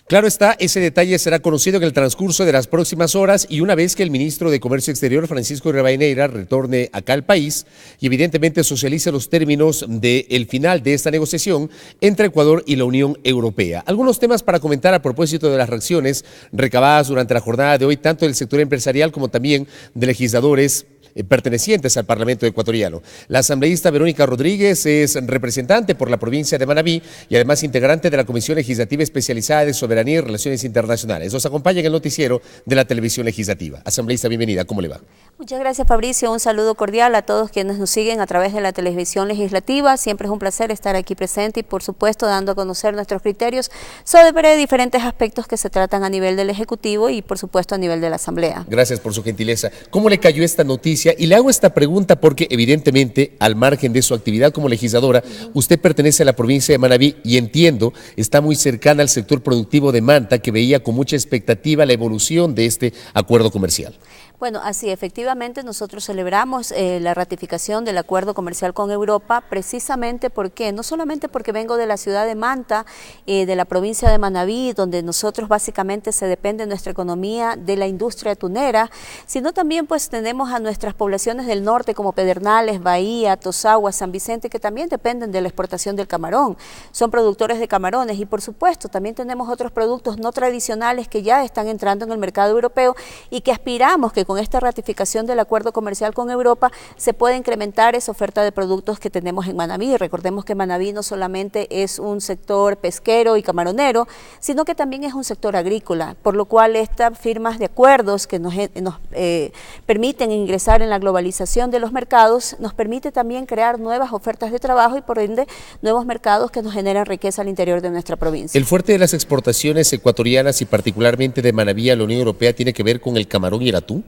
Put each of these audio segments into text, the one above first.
Claro está, ese detalle será conocido en el transcurso de las próximas horas y una vez que el ministro de Comercio Exterior, Francisco Rivadeneira, retorne acá al país y evidentemente socialice los términos del final de esta negociación entre Ecuador y la Unión Europea. Algunos temas para comentar a propósito de las reacciones recabadas durante la jornada de hoy, tanto del sector empresarial como también de legisladores pertenecientes al Parlamento ecuatoriano. La asambleísta Verónica Rodríguez es representante por la provincia de Manabí y además integrante de la Comisión Legislativa Especializada de Soberanía y Relaciones Internacionales. Nos acompaña en el noticiero de la Televisión Legislativa. Asambleísta, bienvenida. ¿Cómo le va? Muchas gracias, Fabricio. Un saludo cordial a todos quienes nos siguen a través de la Televisión Legislativa. Siempre es un placer estar aquí presente y, por supuesto, dando a conocer nuestros criterios sobre diferentes aspectos que se tratan a nivel del Ejecutivo y, por supuesto, a nivel de la Asamblea. Gracias por su gentileza. ¿Cómo le cayó esta noticia? Y le hago esta pregunta porque evidentemente al margen de su actividad como legisladora, usted pertenece a la provincia de Manabí y entiendo está muy cercana al sector productivo de Manta que veía con mucha expectativa la evolución de este acuerdo comercial. Bueno, así efectivamente nosotros celebramos la ratificación del acuerdo comercial con Europa precisamente porque, no solamente porque vengo de la ciudad de Manta, de la provincia de Manabí, donde nosotros básicamente se depende nuestra economía de la industria atunera, sino también pues tenemos a nuestras poblaciones del norte como Pedernales, Bahía, Tosagua, San Vicente, que también dependen de la exportación del camarón, son productores de camarones y por supuesto también tenemos otros productos no tradicionales que ya están entrando en el mercado europeo y que aspiramos que con esta ratificación del acuerdo comercial con Europa se puede incrementar esa oferta de productos que tenemos en Manabí. Recordemos que Manabí no solamente es un sector pesquero y camaronero, sino que también es un sector agrícola, por lo cual estas firmas de acuerdos que nos permiten ingresar en la globalización de los mercados, nos permite también crear nuevas ofertas de trabajo y por ende nuevos mercados que nos generan riqueza al interior de nuestra provincia. El fuerte de las exportaciones ecuatorianas y particularmente de Manabí a la Unión Europea tiene que ver con el camarón y el atún.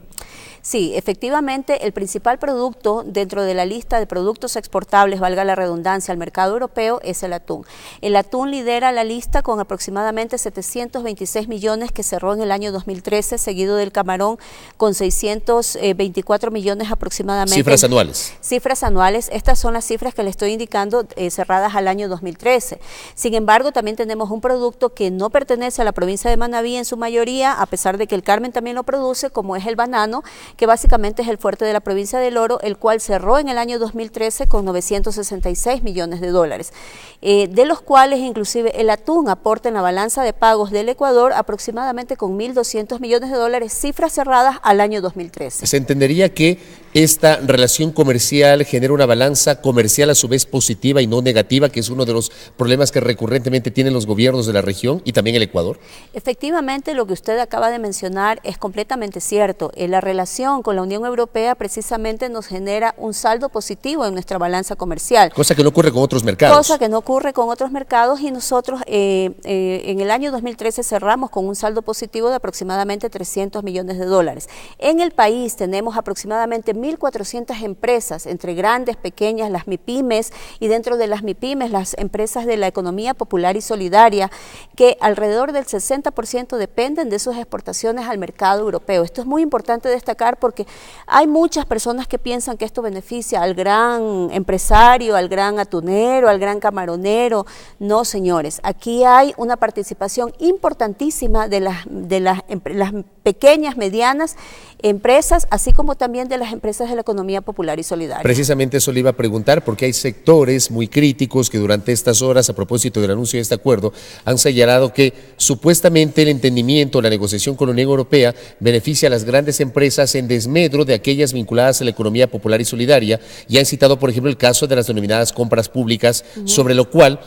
Sí, efectivamente, el principal producto dentro de la lista de productos exportables, valga la redundancia, al mercado europeo es el atún. El atún lidera la lista con aproximadamente 726 millones que cerró en el año 2013, seguido del camarón con 624 millones aproximadamente. Cifras anuales. Cifras anuales, estas son las cifras que le estoy indicando cerradas al año 2013. Sin embargo, también tenemos un producto que no pertenece a la provincia de Manabí en su mayoría, a pesar de que el Carmen también lo produce, como es el banano, que básicamente es el fuerte de la provincia del Oro, el cual cerró en el año 2013 con 966 millones de dólares, de los cuales inclusive el atún aporta en la balanza de pagos del Ecuador aproximadamente con 1.200 millones de dólares, cifras cerradas al año 2013. Se entendería que esta relación comercial genera una balanza comercial a su vez positiva y no negativa, que es uno de los problemas que recurrentemente tienen los gobiernos de la región y también el Ecuador. Efectivamente, lo que usted acaba de mencionar es completamente cierto. La relación con la Unión Europea precisamente nos genera un saldo positivo en nuestra balanza comercial. Cosa que no ocurre con otros mercados. Cosa que no ocurre con otros mercados y nosotros en el año 2013 cerramos con un saldo positivo de aproximadamente 300 millones de dólares. En el país tenemos aproximadamente 1.400 empresas, entre grandes, pequeñas, las MIPYMES y dentro de las MIPYMES las empresas de la economía popular y solidaria, que alrededor del 60% dependen de sus exportaciones al mercado europeo. Esto es muy importante destacar porque hay muchas personas que piensan que esto beneficia al gran empresario, al gran atunero, al gran camaronero. No, señores, aquí hay una participación importantísima de las pequeñas, medianas empresas, así como también de las empresas de la economía popular y solidaria. Precisamente eso le iba a preguntar, porque hay sectores muy críticos que durante estas horas, a propósito del anuncio de este acuerdo, han señalado que supuestamente el entendimiento, la negociación con la Unión Europea beneficia a las grandes empresas en desmedro de aquellas vinculadas a la economía popular y solidaria, y han citado, por ejemplo, el caso de las denominadas compras públicas, sobre lo cual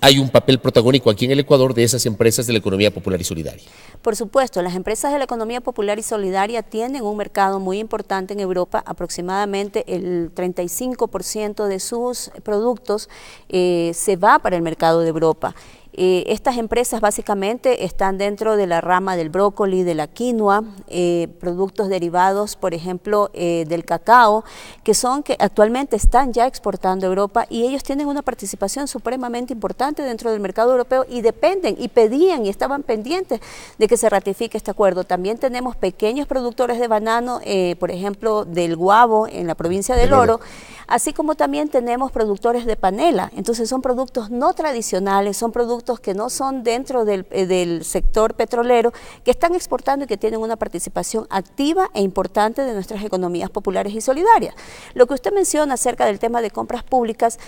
hay un papel protagónico aquí en el Ecuador de esas empresas de la economía popular y solidaria. Por supuesto, las empresas de la economía popular y solidaria tienen un mercado muy importante en Europa, aproximadamente el 35% de sus productos se va para el mercado de Europa. Estas empresas básicamente están dentro de la rama del brócoli, de la quinoa, productos derivados, por ejemplo, del cacao, que actualmente están ya exportando a Europa y ellos tienen una participación supremamente importante dentro del mercado europeo y dependen y pedían y estaban pendientes de que se ratifique este acuerdo. También tenemos pequeños productores de banano, por ejemplo, del Guavo en la provincia del Oro, así como también tenemos productores de panela. Entonces son productos no tradicionales, son productos productos que no son dentro del sector petrolero, que están exportando y que tienen una participación activa e importante de nuestras economías populares y solidarias. Lo que usted menciona acerca del tema de compras públicas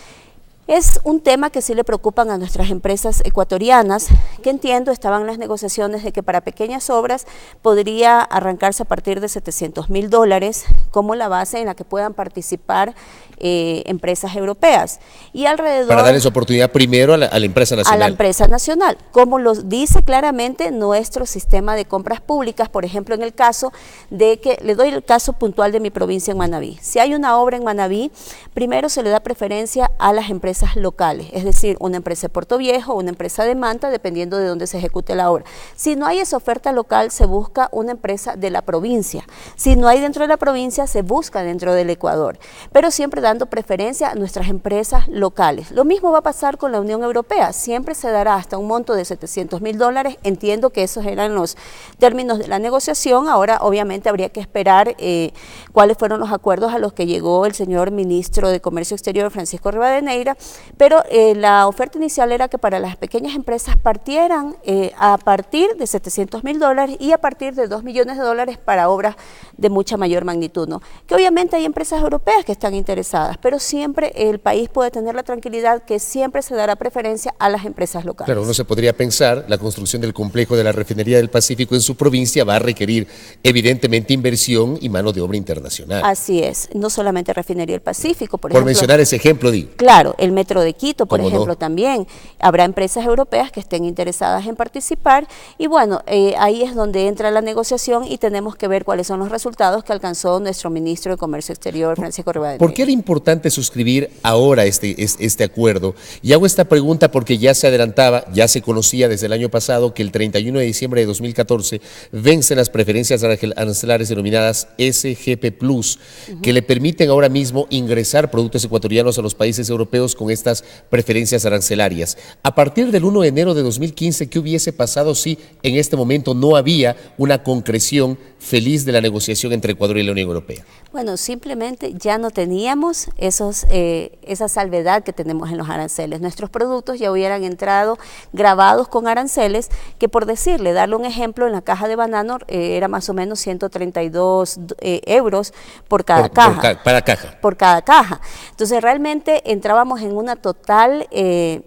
es un tema que sí le preocupan a nuestras empresas ecuatorianas, que entiendo estaban en las negociaciones de que para pequeñas obras podría arrancarse a partir de $700.000 como la base en la que puedan participar empresas europeas. Y alrededor... Para darles oportunidad primero a la empresa nacional. A la empresa nacional, como lo dice claramente nuestro sistema de compras públicas, por ejemplo, en el caso de que, le doy el caso puntual de mi provincia en Manabí. Si hay una obra en Manabí, primero se le da preferencia a las empresas locales, es decir, una empresa de Puerto Viejo, una empresa de Manta, dependiendo de dónde se ejecute la obra. Si no hay esa oferta local, se busca una empresa de la provincia. Si no hay dentro de la provincia, se busca dentro del Ecuador, pero siempre dando preferencia a nuestras empresas locales. Lo mismo va a pasar con la Unión Europea, siempre se dará hasta un monto de $700.000, entiendo que esos eran los términos de la negociación, ahora obviamente habría que esperar cuáles fueron los acuerdos a los que llegó el señor ministro de Comercio Exterior, Francisco Rivadeneira, pero la oferta inicial era que para las pequeñas empresas partieran a partir de $700.000 y a partir de $2 millones para obras de mucha mayor magnitud, ¿no? Que obviamente hay empresas europeas que están interesadas, pero siempre el país puede tener la tranquilidad que siempre se dará preferencia a las empresas locales. Claro, uno se podría pensar, la construcción del complejo de la refinería del Pacífico en su provincia va a requerir evidentemente inversión y mano de obra internacional. Así es, no solamente refinería del Pacífico, por ejemplo, mencionar ese ejemplo, digo. Claro, el metro de Quito, por ejemplo, también. Habrá empresas europeas que estén interesadas en participar y bueno, ahí es donde entra la negociación y tenemos que ver cuáles son los resultados que alcanzó nuestro ministro de Comercio Exterior, Francisco Rivadeneira. ¿Por qué era importante suscribir ahora este acuerdo? Y hago esta pregunta porque ya se adelantaba, ya se conocía desde el año pasado que el 31 de diciembre de 2014 vencen las preferencias arancelarias denominadas SGP Plus, que le permiten ahora mismo ingresar productos ecuatorianos a los países europeos con estas preferencias arancelarias. A partir del 1 de enero de 2015, ¿qué hubiese pasado si en este momento no había una concreción feliz de la negociación entre Ecuador y la Unión Europea? Bueno, simplemente ya no teníamos esa salvedad que tenemos en los aranceles. Nuestros productos ya hubieran entrado grabados con aranceles, que por decirle, darle un ejemplo, en la caja de banano era más o menos 132 euros por cada caja. Por cada caja. Entonces realmente entrábamos en una total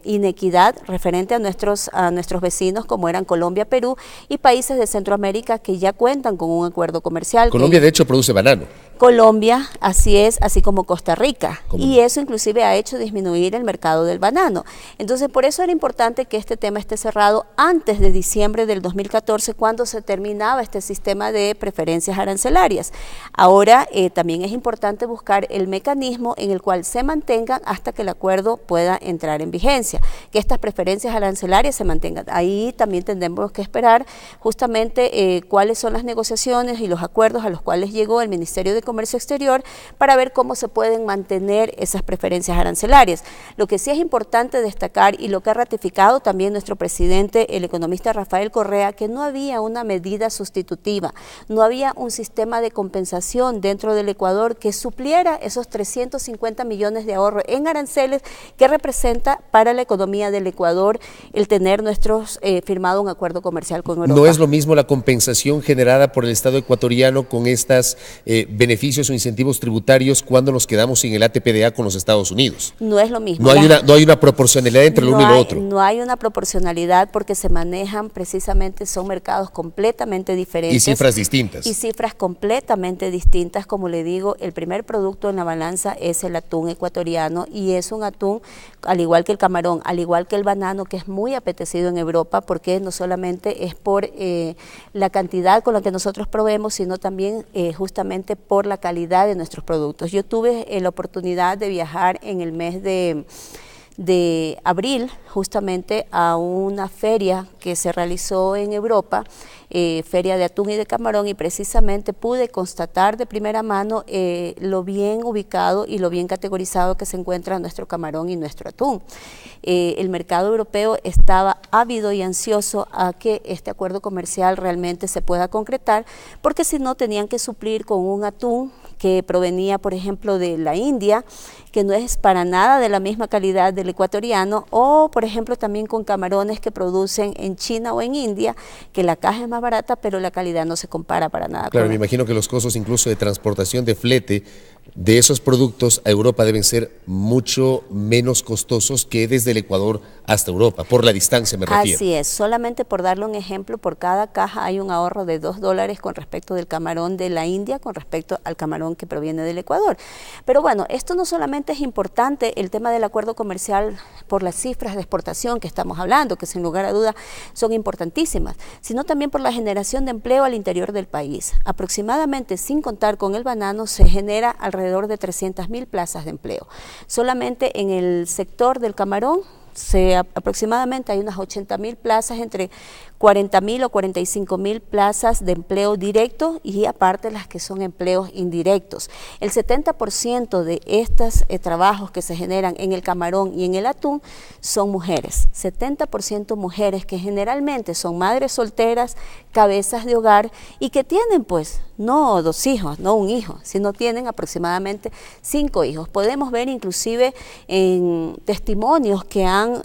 inequidad referente a nuestros vecinos como eran Colombia, Perú y países de Centroamérica que ya cuentan con un acuerdo comercial. Colombia de hecho produce banano. Colombia, así es, así como Costa Rica, y eso inclusive ha hecho disminuir el mercado del banano. Entonces, por eso era importante que este tema esté cerrado antes de diciembre del 2014, cuando se terminaba este sistema de preferencias arancelarias. Ahora también es importante buscar el mecanismo en el cual se mantengan hasta que el acuerdo pueda entrar en vigencia, que estas preferencias arancelarias se mantengan. Ahí también tendremos que esperar justamente cuáles son las negociaciones y los acuerdos a los cuales llegó el Ministerio de Comercio Exterior para ver cómo se pueden mantener esas preferencias arancelarias. Lo que sí es importante destacar y lo que ha ratificado también nuestro presidente, el economista Rafael Correa, que no había una medida sustitutiva, no había un sistema de compensación dentro del Ecuador que supliera esos 350 millones de ahorro en aranceles que representa para la economía del Ecuador el tener firmado un acuerdo comercial con Europa. No es lo mismo la compensación generada por el Estado ecuatoriano con estas beneficios o incentivos tributarios cuando nos quedamos sin el ATPDA con los Estados Unidos. No es lo mismo. No hay una proporcionalidad entre lo uno y lo otro. No hay una proporcionalidad porque se manejan precisamente, son mercados completamente diferentes. Y cifras distintas. Y cifras completamente distintas. Como le digo, el primer producto en la balanza es el atún ecuatoriano y es un atún, al igual que el camarón, al igual que el banano, que es muy apetecido en Europa porque no solamente es por la cantidad con la que nosotros proveemos, sino también justamente por la calidad de nuestros productos. Yo tuve la oportunidad de viajar en el mes de abril justamente a una feria que se realizó en Europa, feria de atún y de camarón, y precisamente pude constatar de primera mano lo bien ubicado y lo bien categorizado que se encuentra nuestro camarón y nuestro atún. El mercado europeo estaba ávido y ansioso a que este acuerdo comercial realmente se pueda concretar, porque si no tenían que suplir con un atún que provenía, por ejemplo, de la India, que no es para nada de la misma calidad del ecuatoriano, o por ejemplo también con camarones que producen en China o en India, que la caja es más barata, pero la calidad no se compara para nada. Claro, me imagino que los costos incluso de transportación de flete de esos productos a Europa deben ser mucho menos costosos que desde el Ecuador hasta Europa, por la distancia me refiero. Así es, solamente por darle un ejemplo, por cada caja hay un ahorro de $2 con respecto del camarón de la India con respecto al camarón que proviene del Ecuador. Pero bueno, esto no solamente es importante el tema del acuerdo comercial por las cifras de exportación que estamos hablando, que sin lugar a duda son importantísimas, sino también por la generación de empleo al interior del país. Aproximadamente, sin contar con el banano, se genera alrededor de 300.000 plazas de empleo. Solamente en el sector del camarón, aproximadamente hay unas 80.000 plazas, entre 40.000 o 45.000 plazas de empleo directo y aparte las que son empleos indirectos. El 70% de estos trabajos que se generan en el camarón y en el atún son mujeres, 70% mujeres que generalmente son madres solteras, cabezas de hogar y que tienen pues no 2 hijos, no un hijo, sino tienen aproximadamente 5 hijos. Podemos ver inclusive en testimonios que han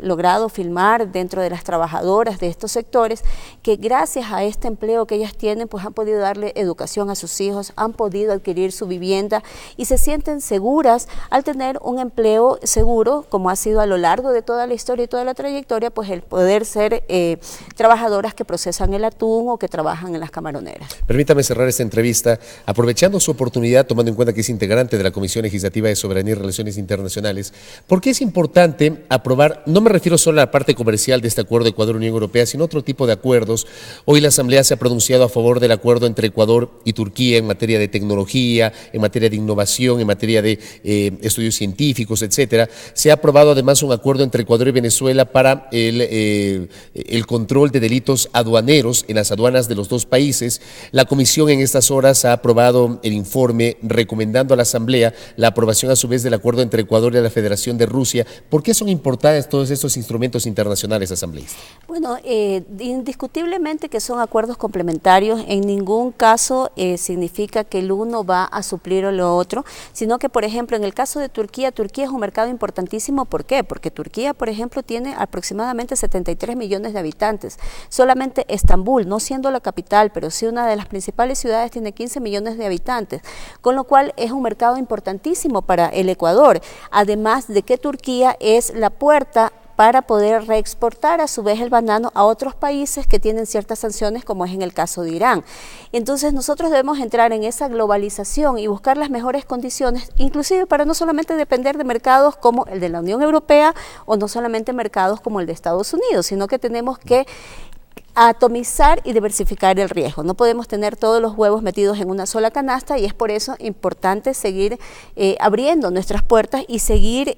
logrado filmar dentro de las trabajadoras de estos sectores, que gracias a este empleo que ellas tienen, pues han podido darle educación a sus hijos, han podido adquirir su vivienda y se sienten seguras al tener un empleo seguro, como ha sido a lo largo de toda la historia y toda la trayectoria, pues el poder ser trabajadoras que procesan el atún o que trabajan en las camaroneras. Permítame cerrar esta entrevista aprovechando su oportunidad, tomando en cuenta que es integrante de la Comisión Legislativa de Soberanía y Relaciones Internacionales. ¿Por qué es importante aprobar, no me refiero solo a la parte comercial de este acuerdo Ecuador-Unión Europea, sino otro tipo de acuerdos? Hoy la Asamblea se ha pronunciado a favor del acuerdo entre Ecuador y Turquía en materia de tecnología, en materia de innovación, en materia de estudios científicos, etcétera. Se ha aprobado además un acuerdo entre Ecuador y Venezuela para el control de delitos aduaneros en las aduanas de los dos países. La Comisión en estas horas ha aprobado el informe recomendando a la Asamblea la aprobación a su vez del acuerdo entre Ecuador y la Federación de Rusia. ¿Por qué son importantes todos estos instrumentos internacionales, asambleísta? Bueno, indiscutiblemente que son acuerdos complementarios, en ningún caso significa que el uno va a suplir lo otro, sino que por ejemplo en el caso de Turquía, Turquía es un mercado importantísimo. ¿Por qué? Porque Turquía, por ejemplo, tiene aproximadamente 73 millones de habitantes. Solamente Estambul, no siendo la capital, pero sí una de las principales ciudades, tiene 15 millones de habitantes, con lo cual es un mercado importantísimo para el Ecuador, además de que Turquía es la puerta para poder reexportar a su vez el banano a otros países que tienen ciertas sanciones, como es en el caso de Irán. Entonces nosotros debemos entrar en esa globalización y buscar las mejores condiciones, inclusive para no solamente depender de mercados como el de la Unión Europea o no solamente mercados como el de Estados Unidos, sino que tenemos que atomizar y diversificar el riesgo. No podemos tener todos los huevos metidos en una sola canasta y es por eso importante seguir abriendo nuestras puertas y seguir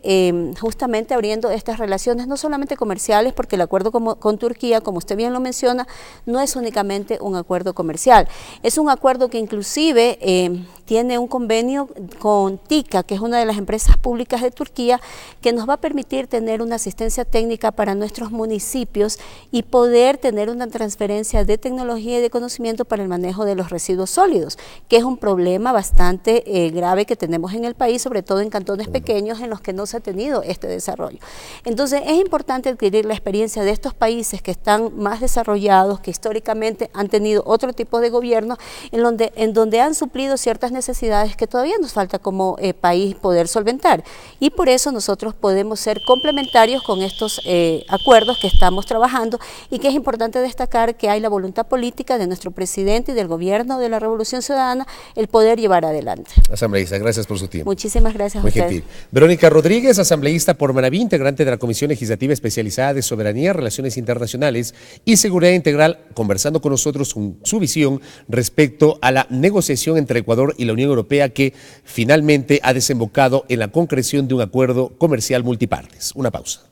justamente abriendo estas relaciones, no solamente comerciales, porque el acuerdo con Turquía, como usted bien lo menciona, no es únicamente un acuerdo comercial, es un acuerdo que inclusive tiene un convenio con TICA, que es una de las empresas públicas de Turquía, que nos va a permitir tener una asistencia técnica para nuestros municipios y poder tener una transferencia de tecnología y de conocimiento para el manejo de los residuos sólidos, que es un problema bastante grave que tenemos en el país, sobre todo en cantones pequeños en los que no se ha tenido este desarrollo. Entonces es importante adquirir la experiencia de estos países que están más desarrollados, que históricamente han tenido otro tipo de gobierno, en donde han suplido ciertas necesidades que todavía nos falta como país poder solventar, y por eso nosotros podemos ser complementarios con estos acuerdos que estamos trabajando, y que es importante destacar que hay la voluntad política de nuestro presidente y del gobierno de la Revolución Ciudadana el poder llevar adelante. Asambleísta, gracias por su tiempo. Muchísimas gracias a ustedes. Gentil. Verónica Rodríguez, asambleísta por Manabí, integrante de la Comisión Legislativa Especializada de Soberanía, Relaciones Internacionales y Seguridad Integral, conversando con nosotros con su visión respecto a la negociación entre Ecuador y la Unión Europea, que finalmente ha desembocado en la concreción de un acuerdo comercial multipartes. Una pausa.